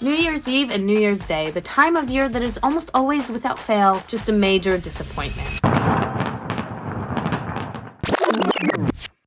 New Year's Eve and New Year's Day, the time of year that is almost always without fail just a major disappointment.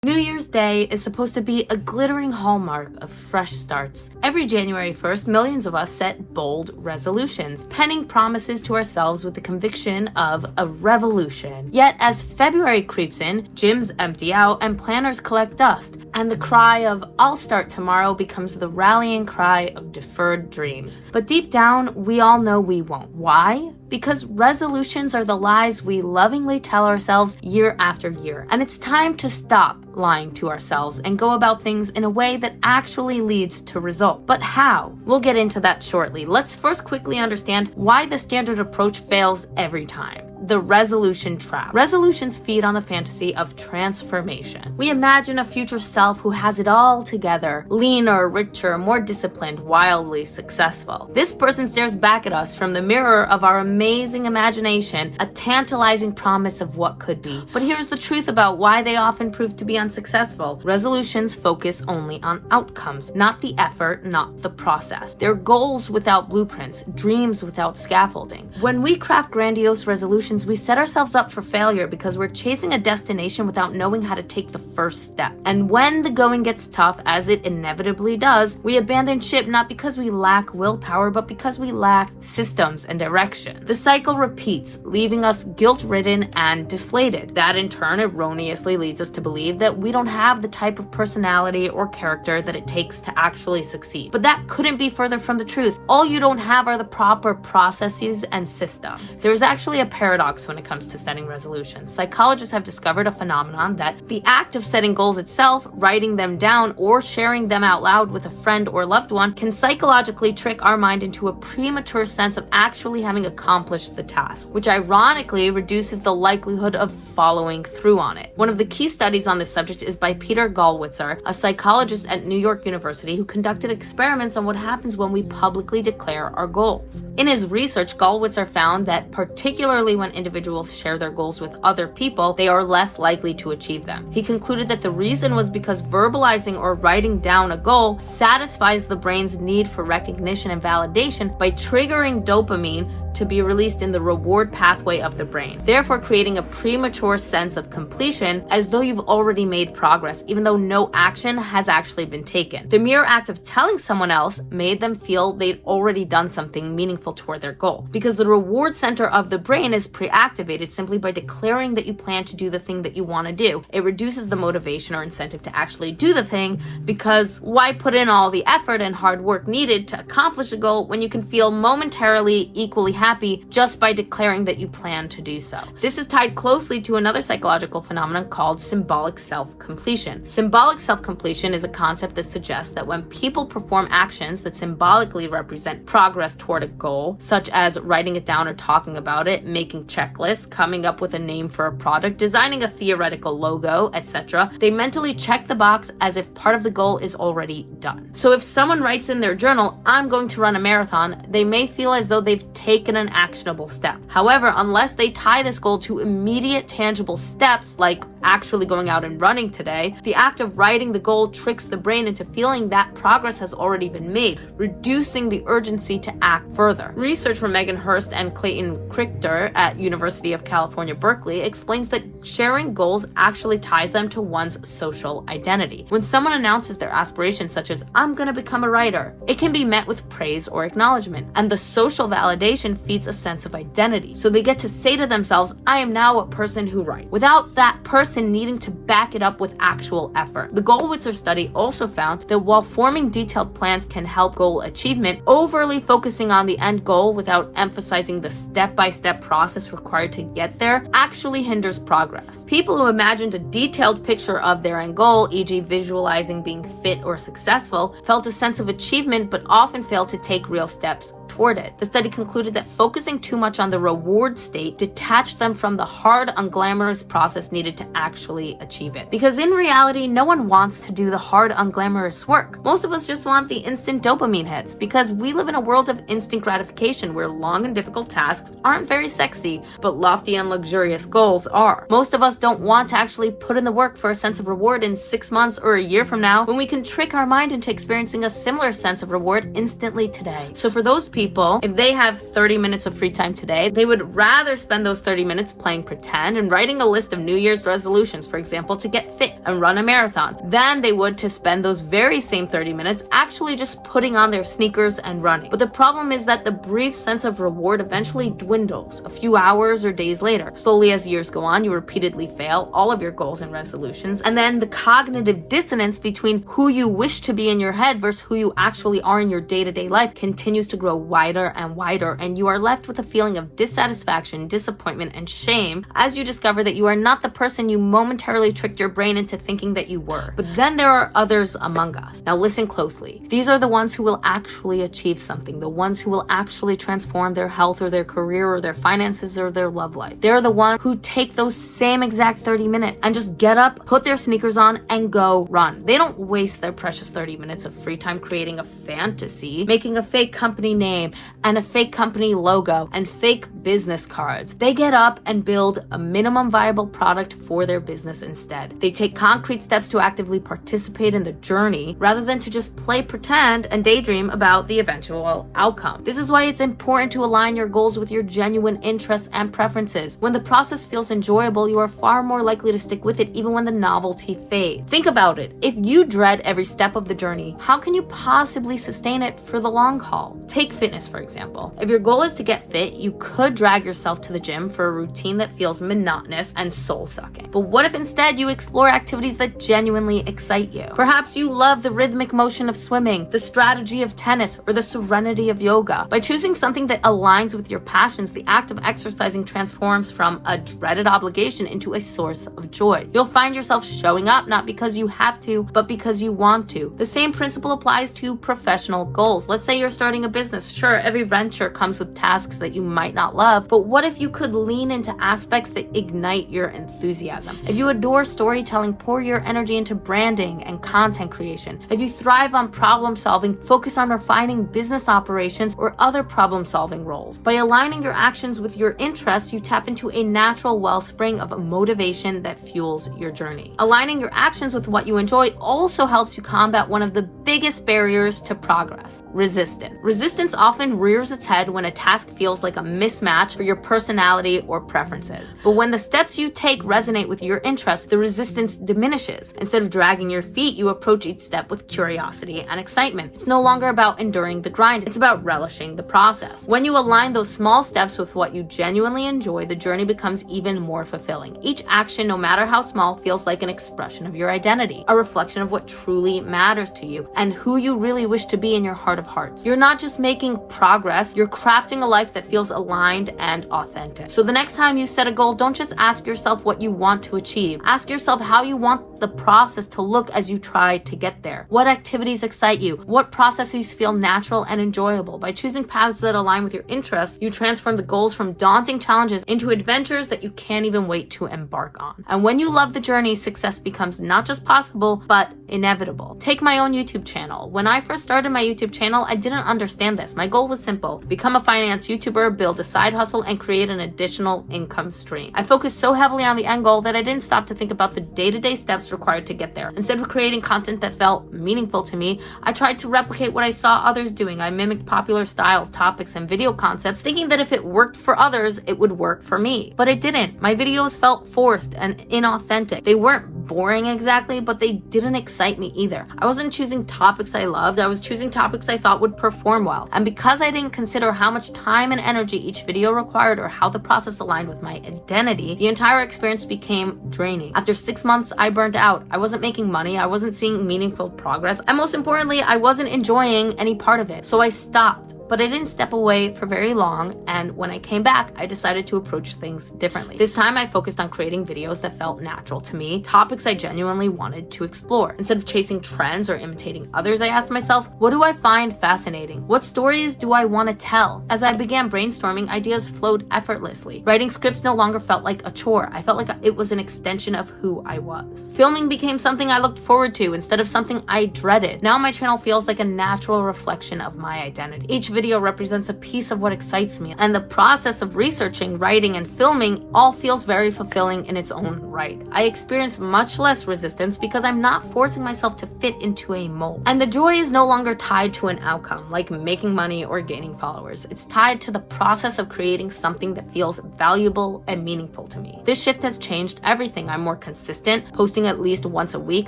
New Year's Day is supposed to be a glittering hallmark of fresh starts. Every January 1st, millions of us set bold resolutions, penning promises to ourselves with the conviction of a revolution. Yet as February creeps in, gyms empty out and planners collect dust, and the cry of "I'll start tomorrow" becomes the rallying cry of deferred dreams. But deep down, we all know we won't. Why? Because resolutions are the lies we lovingly tell ourselves year after year. And it's time to stop lying to ourselves and go about things in a way that actually leads to results. But how? We'll get into that shortly. Let's first quickly understand why the standard approach fails every time. The resolution trap. Resolutions feed on the fantasy of transformation. We imagine a future self who has it all together, leaner, richer, more disciplined, wildly successful. This person stares back at us from the mirror of our amazing imagination, a tantalizing promise of what could be. But here's the truth about why they often prove to be unsuccessful. Resolutions focus only on outcomes, not the effort, not the process. They're goals without blueprints, dreams without scaffolding. When we craft grandiose resolutions, we set ourselves up for failure because we're chasing a destination without knowing how to take the first step. And when the going gets tough, as it inevitably does, we abandon ship not because we lack willpower, but because we lack systems and direction. The cycle repeats, leaving us guilt-ridden and deflated. That in turn erroneously leads us to believe that we don't have the type of personality or character that it takes to actually succeed. But that couldn't be further from the truth. All you don't have are the proper processes and systems. There's actually a paradox when it comes to setting resolutions. Psychologists have discovered a phenomenon that the act of setting goals itself, writing them down, or sharing them out loud with a friend or loved one can psychologically trick our mind into a premature sense of actually having accomplished the task, which ironically reduces the likelihood of following through on it. One of the key studies on this subject is by Peter Gallwitzer, a psychologist at New York University who conducted experiments on what happens when we publicly declare our goals. In his research, Gallwitzer found that particularly when individuals share their goals with other people, they are less likely to achieve them. He concluded that the reason was because verbalizing or writing down a goal satisfies the brain's need for recognition and validation by triggering dopamine to be released in the reward pathway of the brain, therefore creating a premature sense of completion as though you've already made progress, even though no action has actually been taken. The mere act of telling someone else made them feel they'd already done something meaningful toward their goal, because the reward center of the brain is pre-activated simply by declaring that you plan to do the thing that you want to do. It reduces the motivation or incentive to actually do the thing, because why put in all the effort and hard work needed to accomplish a goal when you can feel momentarily equally happy just by declaring that you plan to do so. This is tied closely to another psychological phenomenon called symbolic self-completion. Symbolic self-completion is a concept that suggests that when people perform actions that symbolically represent progress toward a goal, such as writing it down or talking about it, making checklists, coming up with a name for a product, designing a theoretical logo, etc., they mentally check the box as if part of the goal is already done. So if someone writes in their journal, "I'm going to run a marathon," they may feel as though they've taken an actionable step. However, unless they tie this goal to immediate tangible steps like actually going out and running today, the act of writing the goal tricks the brain into feeling that progress has already been made, reducing the urgency to act further. Research from Megan Hurst and Clayton Crichter at University of California, Berkeley explains that sharing goals actually ties them to one's social identity. When someone announces their aspirations such as, "I'm going to become a writer," it can be met with praise or acknowledgement, and the social validation feeds a sense of identity. So they get to say to themselves, "I am now a person who writes," without that person needing to back it up with actual effort. The Gallwitzer study also found that while forming detailed plans can help goal achievement, overly focusing on the end goal without emphasizing the step-by-step process required to get there actually hinders progress. People who imagined a detailed picture of their end goal, e.g. visualizing being fit or successful, felt a sense of achievement but often failed to take real steps toward it. The study concluded that focusing too much on the reward state detached them from the hard, unglamorous process needed to actually achieve it. Because in reality, no one wants to do the hard, unglamorous work. Most of us just want the instant dopamine hits because we live in a world of instant gratification where long and difficult tasks aren't very sexy, but lofty and luxurious goals are. Most of us don't want to actually put in the work for a sense of reward in 6 months or a year from now when we can trick our mind into experiencing a similar sense of reward instantly today. So for those people, if they have 30 minutes of free time today, they would rather spend those 30 minutes playing pretend and writing a list of New Year's resolutions, for example, to get fit and run a marathon, than they would to spend those very same 30 minutes actually just putting on their sneakers and running. But the problem is that the brief sense of reward eventually dwindles a few hours or days later. Slowly as years go on, you repeatedly fail all of your goals and resolutions, and then the cognitive dissonance between who you wish to be in your head versus who you actually are in your day-to-day life continues to grow wider and wider, and you are left with a feeling of dissatisfaction, disappointment, and shame as you discover that you are not the person you momentarily tricked your brain into thinking that you were. But then there are others among us. Now listen closely. These are the ones who will actually achieve something, the ones who will actually transform their health or their career or their finances or their love life. They're the ones who take those same exact 30 minutes and just get up, put their sneakers on, and go run. They don't waste their precious 30 minutes of free time creating a fantasy, making a fake company name and a fake company logo and fake business cards. They get up and build a minimum viable product for their business instead. They take concrete steps to actively participate in the journey rather than to just play pretend and daydream about the eventual outcome. This is why it's important to align your goals with your genuine interests and preferences. When the process feels enjoyable, you are far more likely to stick with it even when the novelty fades. Think about it. If you dread every step of the journey, how can you possibly sustain it for the long haul? Take fitness, for example. If your goal is to get fit, you could drag yourself to the gym for a routine that feels monotonous and soul-sucking. But what if instead you explore activities that genuinely excite you? Perhaps you love the rhythmic motion of swimming, the strategy of tennis, or the serenity of yoga. By choosing something that aligns with your passions, the act of exercising transforms from a dreaded obligation into a source of joy. You'll find yourself showing up not because you have to, but because you want to. The same principle applies to professional goals. Let's say you're starting a business. Sure, every venture comes with tasks that you might not love, but what if you could lean into aspects that ignite your enthusiasm? If you adore storytelling, pour your energy into branding and content creation. If you thrive on problem solving, focus on refining business operations or other problem solving roles. By aligning your actions with your interests, you tap into a natural wellspring of motivation that fuels your journey. Aligning your actions with what you enjoy also helps you combat one of the biggest barriers to progress: resistance. Resistance often rears its head when a task feels like a mismatch for your personality or preferences. But when the steps you take resonate with your interests, the resistance diminishes. Instead of dragging your feet, you approach each step with curiosity and excitement. It's no longer about enduring the grind, it's about relishing the process. When you align those small steps with what you genuinely enjoy, the journey becomes even more fulfilling. Each action, no matter how small, feels like an expression of your identity, a reflection of what truly matters to you and who you really wish to be in your heart of hearts. You're not just making progress, you're crafting a life that feels aligned and authentic. So the next time you set a goal, don't just ask yourself what you want to achieve. Ask yourself how you want the process to look as you try to get there. What activities excite you? What processes feel natural and enjoyable? By choosing paths that align with your interests, you transform the goals from daunting challenges into adventures that you can't even wait to embark on. And when you love the journey, success becomes not just possible, but inevitable. Take my own YouTube channel. When I first started my YouTube channel, I didn't understand this. My goal was simple: become a finance YouTuber, build a side hustle, and create an additional income stream. I focused so heavily on the end goal that I didn't stop to think about the day-to-day steps required to get there. Instead of creating content that felt meaningful to me, I tried to replicate what I saw others doing. I mimicked popular styles, topics, and video concepts, thinking that if it worked for others, it would work for me. But it didn't. My videos felt forced and inauthentic. They weren't boring exactly, but they didn't excite me either. I wasn't choosing topics I loved, I was choosing topics I thought would perform well. And because I didn't consider how much time and energy each video required or how the process aligned with my identity, the entire experience became draining. After 6 months, I burnt out. I wasn't making money, I wasn't seeing meaningful progress, and most importantly, I wasn't enjoying any part of it. So I stopped. but I didn't step away for very long, and when I came back, I decided to approach things differently. This time I focused on creating videos that felt natural to me, topics I genuinely wanted to explore. Instead of chasing trends or imitating others, I asked myself, what do I find fascinating? What stories do I want to tell? As I began brainstorming, ideas flowed effortlessly. Writing scripts no longer felt like a chore. I felt like it was an extension of who I was. Filming became something I looked forward to instead of something I dreaded. Now my channel feels like a natural reflection of my identity. Each video represents a piece of what excites me, and the process of researching, writing, and filming all feels very fulfilling in its own right. I experience much less resistance because I'm not forcing myself to fit into a mold. And the joy is no longer tied to an outcome, like making money or gaining followers. It's tied to the process of creating something that feels valuable and meaningful to me. This shift has changed everything. I'm more consistent, posting at least once a week,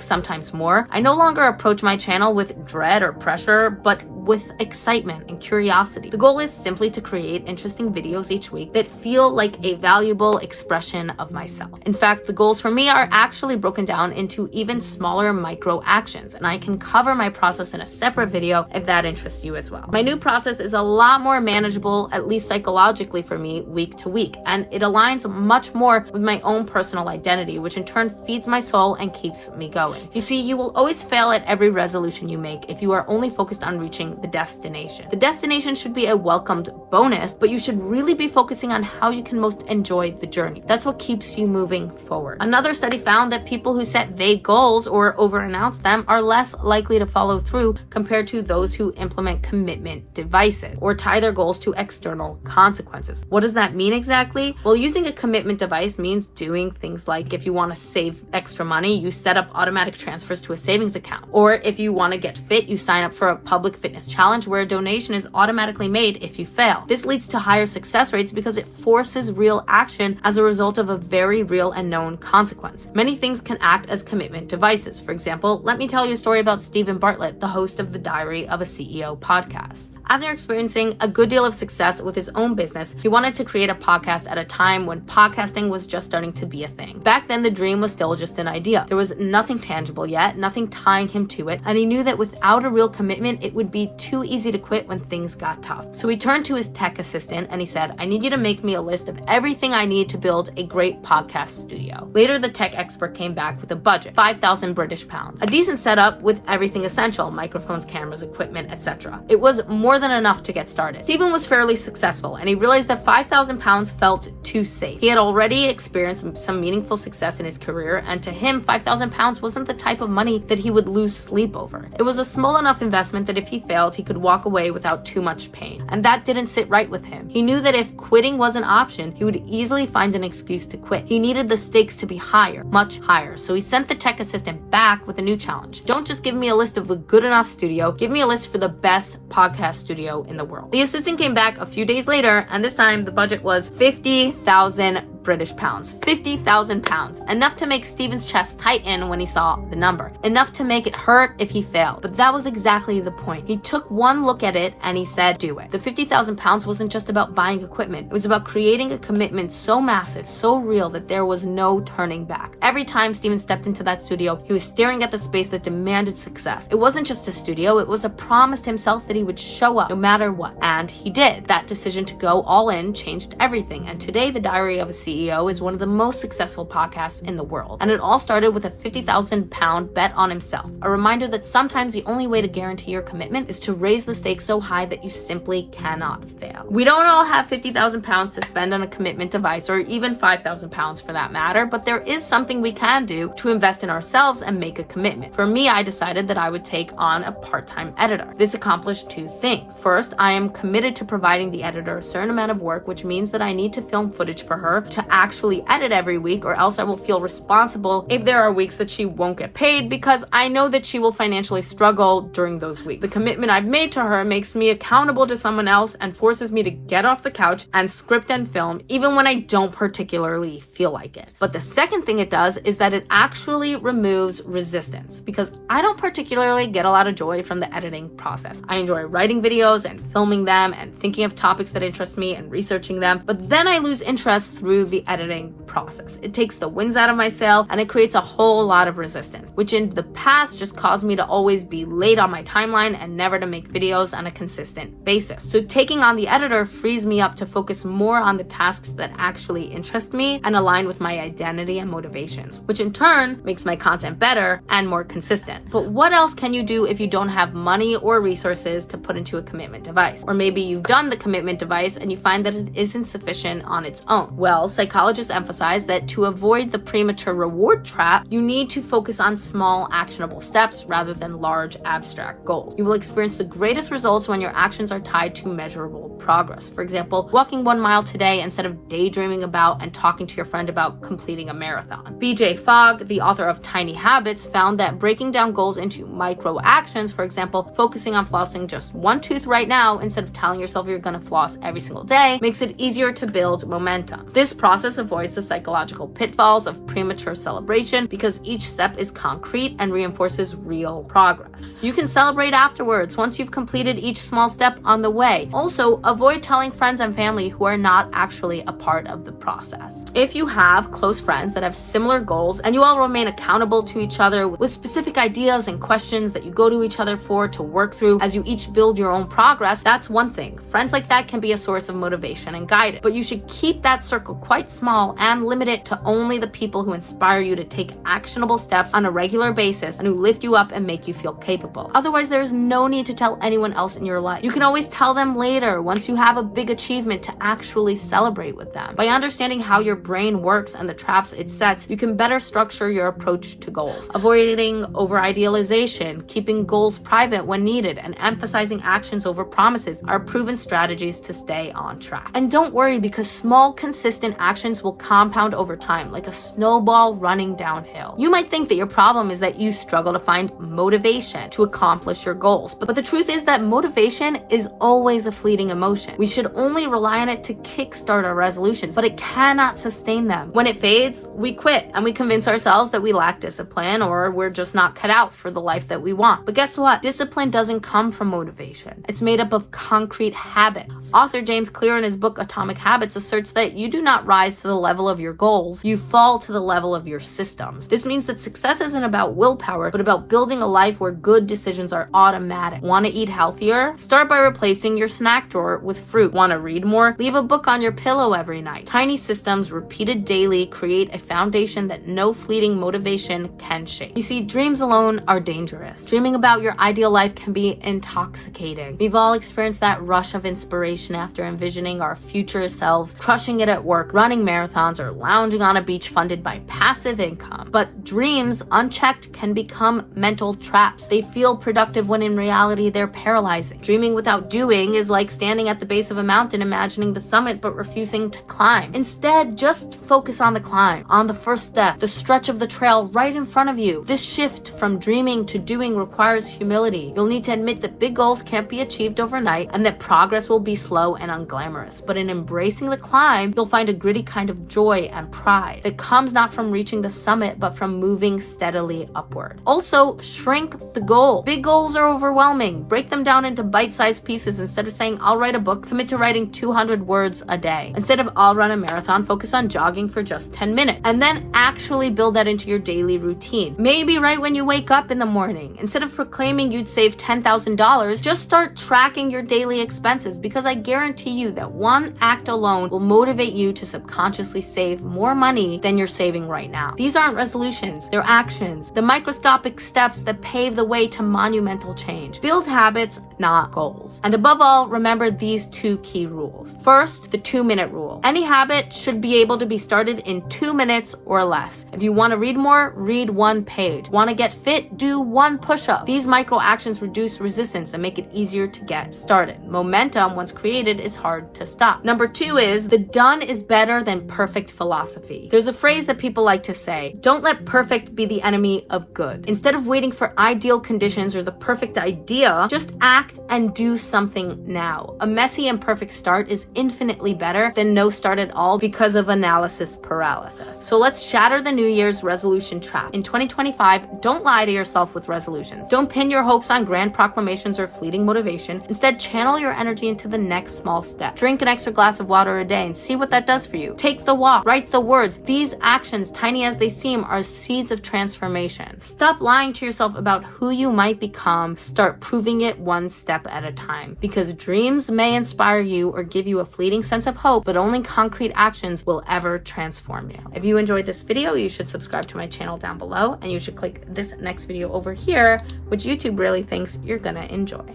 sometimes more. I no longer approach my channel with dread or pressure, but with excitement and curiosity. The goal is simply to create interesting videos each week that feel like a valuable expression of myself. In fact, the goals for me are actually broken down into even smaller micro actions, and I can cover my process in a separate video if that interests you as well. My new process is a lot more manageable, at least psychologically for me, week to week, and it aligns much more with my own personal identity, which in turn feeds my soul and keeps me going. You see, you will always fail at every resolution you make if you are only focused on reaching the destination. The destination should be a welcomed bonus, but you should really be focusing on how you can most enjoy the journey. That's what keeps you moving forward. Another study found that people who set vague goals or over-announce them are less likely to follow through compared to those who implement commitment devices or tie their goals to external consequences. What does that mean exactly? Well, using a commitment device means doing things like, if you want to save extra money, you set up automatic transfers to a savings account. Or if you want to get fit, you sign up for a public fitness challenge where a donation is automatically made if you fail. This leads to higher success rates because it forces real action as a result of a very real and known consequence. Many things can act as commitment devices. For example, let me tell you a story about Stephen Bartlett, the host of the Diary of a CEO podcast. After experiencing a good deal of success with his own business, he wanted to create a podcast at a time when podcasting was just starting to be a thing. Back then, the dream was still just an idea. There was nothing tangible yet, nothing tying him to it, and he knew that without a real commitment, it would be too easy to quit when things got tough. So he turned to his tech assistant and he said, I need you to make me a list of everything I need to build a great podcast studio. Later, the tech expert came back with a budget, 5,000 British pounds, a decent setup with everything essential, microphones, cameras, equipment, etc. It was more than enough to get started. Stephen was fairly successful, and he realized that 5,000 pounds felt too safe. He had already experienced some meaningful success in his career, and to him, 5,000 pounds wasn't the type of money that he would lose sleep over. It was a small enough investment that if he failed, he could walk away without too much pain, and that didn't sit right with him. He knew that if quitting was an option, he would easily find an excuse to quit. He needed the stakes to be higher, much higher, so he sent the tech assistant back with a new challenge. Don't just give me a list of a good enough studio, give me a list for the best podcast studio in the world. The assistant came back a few days later, and this time the budget was 50,000 British pounds. 50,000 pounds. Enough to make Stephen's chest tighten when he saw the number. Enough to make it hurt if he failed. But that was exactly the point. He took one look at it and he said, do it. The 50,000 pounds wasn't just about buying equipment. It was about creating a commitment so massive, so real that there was no turning back. Every time Stephen stepped into that studio, he was staring at the space that demanded success. It wasn't just a studio, it was a promise to himself that he would show up no matter what. And he did. That decision to go all in changed everything. And today, the Diary of a CEO is one of the most successful podcasts in the world. And it all started with a 50,000 pound bet on himself. A reminder that sometimes the only way to guarantee your commitment is to raise the stakes so high that you simply cannot fail. We don't all have 50,000 pounds to spend on a commitment device, or even 5,000 pounds for that matter, but there is something we can do to invest in ourselves and make a commitment. For me, I decided that I would take on a part-time editor. This accomplished two things. First, I am committed to providing the editor a certain amount of work, which means that I need to film footage for her to actually edit every week, or else I will feel responsible if there are weeks that she won't get paid, because I know that she will financially struggle during those weeks. The commitment I've made to her makes me accountable to someone else and forces me to get off the couch and script and film, even when I don't particularly feel like it. But the second thing it does is that it actually removes resistance, because I don't particularly get a lot of joy from the editing process. I enjoy writing videos and filming them and thinking of topics that interest me and researching them, but then I lose interest through the editing process. It takes the winds out of my sail and it creates a whole lot of resistance, which in the past just caused me to always be late on my timeline and never to make videos on a consistent basis. So taking on the editor frees me up to focus more on the tasks that actually interest me and align with my identity and motivations, which in turn makes my content better and more consistent. But what else can you do if you don't have money or resources to put into a commitment device? Or maybe you've done the commitment device and you find that it isn't sufficient on its own. Well, psychologists emphasize that to avoid the premature reward trap, you need to focus on small actionable steps rather than large abstract goals. You will experience the greatest results when your actions are tied to measurable progress. For example, walking 1 mile today instead of daydreaming about and talking to your friend about completing a marathon. BJ Fogg, the author of Tiny Habits, found that breaking down goals into micro actions, for example, focusing on flossing just one tooth right now instead of telling yourself you're going to floss every single day, makes it easier to build momentum. This process avoids the psychological pitfalls of premature celebration because each step is concrete and reinforces real progress. You can celebrate afterwards once you've completed each small step on the way. Also, avoid telling friends and family who are not actually a part of the process. If you have close friends that have similar goals and you all remain accountable to each other with specific ideas and questions that you go to each other for to work through as you each build your own progress, that's one thing. Friends like that can be a source of motivation and guidance, but you should keep that circle quite small and limit it to only the people who inspire you to take actionable steps on a regular basis and who lift you up and make you feel capable. Otherwise, there's no need to tell anyone else in your life. You can always tell them later once you have a big achievement to actually celebrate with them. By understanding how your brain works and the traps it sets, you can better structure your approach to goals. Avoiding over-idealization, keeping goals private when needed, and emphasizing actions over promises are proven strategies to stay on track. And don't worry, because small, consistent actions will compound over time, like a snowball running downhill. You might think that your problem is that you struggle to find motivation to accomplish your goals, but the truth is that motivation is always a fleeting emotion. We should only rely on it to kickstart our resolutions, but it cannot sustain them. When it fades, we quit and we convince ourselves that we lack discipline or we're just not cut out for the life that we want. But guess what? Discipline doesn't come from motivation. It's made up of concrete habits. Author James Clear in his book Atomic Habits asserts that you do not rise to the level of your goals, you fall to the level of your systems. This means that success isn't about willpower, but about building a life where good decisions are automatic. Want to eat healthier? Start by replacing your snack drawer with fruit. Want to read more? Leave a book on your pillow every night. Tiny systems repeated daily create a foundation that no fleeting motivation can shake. You see, dreams alone are dangerous. Dreaming about your ideal life can be intoxicating. We've all experienced that rush of inspiration after envisioning our future selves, crushing it at work, running marathons, or lounging on a beach funded by passive income. But dreams, unchecked, can become mental traps. They feel productive when in reality they're paralyzing. Dreaming without doing is like standing at the base of a mountain imagining the summit but refusing to climb. Instead, just focus on the climb, on the first step, the stretch of the trail right in front of you. This shift from dreaming to doing requires humility. You'll need to admit that big goals can't be achieved overnight and that progress will be slow and unglamorous. But in embracing the climb, you'll find a gritty kind of joy and pride that comes not from reaching the summit, but from moving steadily upward. Also, shrink the goal. Big goals are overwhelming. Break them down into bite-sized pieces. Instead of saying, I'll write a book, commit to writing 200 words a day. Instead of, I'll run a marathon, focus on jogging for just 10 minutes. And then actually build that into your daily routine. Maybe right when you wake up in the morning. Instead of proclaiming you'd save $10,000, just start tracking your daily expenses, because I guarantee you that one act alone will motivate you to subconsciously save more money than you're saving right now. These aren't resolutions, they're actions, the microscopic steps that pave the way to monumental change. Build habits, not goals. And above all, remember these two key rules. First, the 2-minute rule. Any habit should be able to be started in 2 minutes or less. If you want to read more, read 1 page. Want to get fit? Do 1 push-up. These micro actions reduce resistance and make it easier to get started. Momentum, once created, is hard to stop. Number 2 is the done is better than perfect philosophy. There's a phrase that people like to say, don't let perfect be the enemy of good. Instead of waiting for ideal conditions or the perfect idea, just act and do something now. A messy and perfect start is infinitely better than no start at all because of analysis paralysis. So let's shatter the New Year's resolution trap. In 2025, don't lie to yourself with resolutions. Don't pin your hopes on grand proclamations or fleeting motivation. Instead, channel your energy into the next small step. Drink an extra glass of water a day and see what that does for you. you. Take the walk, write the words. These actions, tiny as they seem, are seeds of transformation. Stop lying to yourself about who you might become. Start proving it one step at a time. Because dreams may inspire you or give you a fleeting sense of hope, but only concrete actions will ever transform you. If you enjoyed this video, you should subscribe to my channel down below, and you should click this next video over here, which YouTube really thinks you're gonna enjoy.